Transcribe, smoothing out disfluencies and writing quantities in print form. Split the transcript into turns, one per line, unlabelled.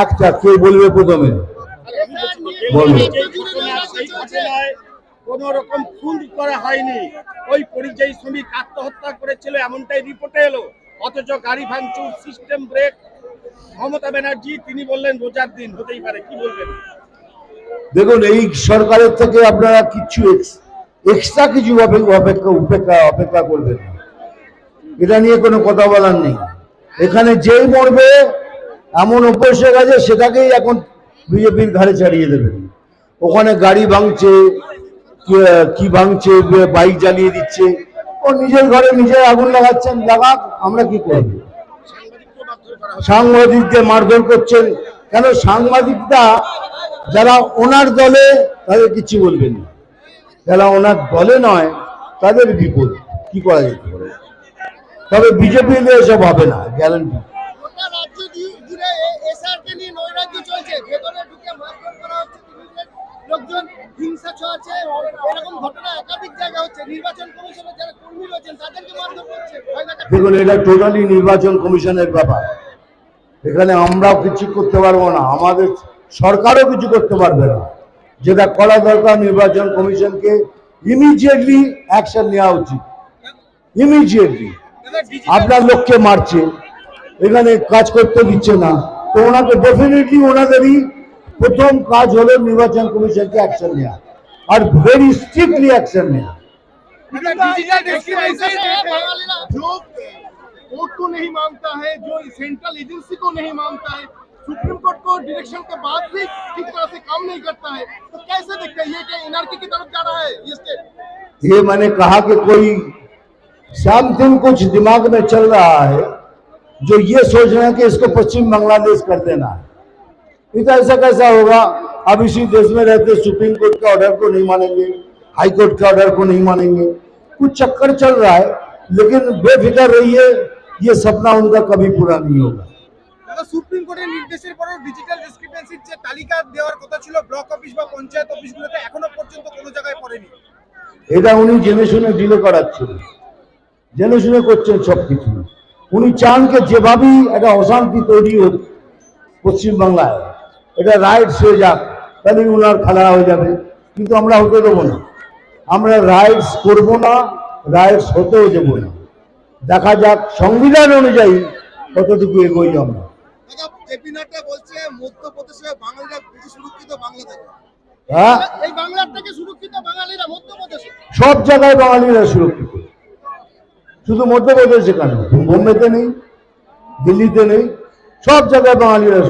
একটা কে বলবে প্রথমে বলবে।
কোন রকম খুন করা হয়নি, ওই পরিযায়ী শ্রমিক আত্মহত্যা করেছিল এমনটাই রিপোর্টে এলো। অথচ গাড়ি ভাঙচুর, সিস্টেম ব্রেক। মমতা ব্যানার্জি তিনি বললেন রোজার দিন হতেই পারে, কি বলবেন?
দেখুন, এই সরকারের থেকে আপনারা কিছু এক্সট্রা কিছু অপেক্ষা করবেন না। এটা নিয়ে কোনো কথা বলার নেই। এখানে যেই মরবে এমন অভ্যেস হয়ে গেছে, সেটাকেই এখন বিজেপির ঘাড়ে চালিয়ে দেবেন। ওখানে গাড়ি ভাঙছে, কি ভাঙছে, বাইক জ্বালিয়ে দিচ্ছে, ও নিজের ঘরে নিজে আগুন লাগাচ্ছেন, লাগাক, আমরা কি করব? সাংবাদিকদের মারধর করছেন কেন? সাংবাদিকরা যারা ওনার দলে তাদের কিছু বলবেন না, যারা ওনার দলে নয় তাদের বিপদ। কি করা যেতে পারে? তবে বিজেপি এসব হবে না, গ্যারান্টি। দেখুন, এটা টোটালি নির্বাচন কমিশনের ব্যাপার। এখানে আমরাও কিছু করতে পারবো না, আমাদের সরকারও কিছু করতে পারবে না। যেটা করা দরকার, নির্বাচন কমিশনকে ইমিডিয়েটলি অ্যাকশন নেওয়া উচিত। ইমিডিয়েটলি আপনার লোককে মারছে, এখানে কাজ করতে দিচ্ছে না, তো ওনাকে ডেফিনেটলি ওনাদেরই প্রথম কাজ হলো নির্বাচন কমিশনকে অ্যাকশন নেওয়া, আর ভেরি স্ট্রিক্টলি অ্যাকশন নেওয়া।
कोर्ट को नहीं मानता है, जो सेंट्रल एजेंसी को नहीं मानता है, सुप्रीम कोर्ट को डायरेक्शन के बाद भी ठीक तरह से काम नहीं करता है, तो कैसे देखते हैं ये कि एनआरकी की तरफ जा रहा है ये स्टेट?
ये मैंने कहा कि कोई समथिंग कुछ दिमाग में चल रहा है जो ये सोच रहे हैं कि इसको पश्चिम बांग्लादेश कर देना है। इतना ऐसा कैसा होगा? अब इसी देश में रहते सुप्रीम कोर्ट के ऑर्डर को नहीं मानेंगे, हाई कोर्ट के ऑर्डर को नहीं मानेंगे, कुछ चक्कर चल रहा है। लेकिन बेफिक्र रहिए, ये सपना उनका कभी पूरा नहीं होगा।
সুপ্রিম কোর্টের নির্দেশের পরেও ডিজিটাল ডিসক্রিপেন্সির যে তালিকা দেওয়ার কথা ছিল ব্লক অফিস বা পঞ্চায়েত অফিসগুলোতে, এখনো পর্যন্ত কোনো জায়গায় পড়েনি।
এটা উনি জেনে শুনে ডিলে করাচ্ছেন, জেনে শুনে করছেন সবকিছু। উনি চান যে যেভাবেই একটা অশান্তি তৈরি হোক পশ্চিম বাংলায়, এটা রাইটস হয়ে যাক, তাহলে উনার খেলা হয়ে যাবে। কিন্তু আমরা হতে দেবো না, আমরা রাইটস করবো না, রাইটস হতেও দেবো না। দেখা যাক সংবিধান অনুযায়ী কতটুকু এগোই আমরা। হ্যাঁ, সব জায়গায় বাঙালিরা সুরক্ষিত, শুধু মধ্যপ্রদেশে কেন, বোম্বেতে নেই, দিল্লিতে নেই, সব জায়গায় বাঙালিরা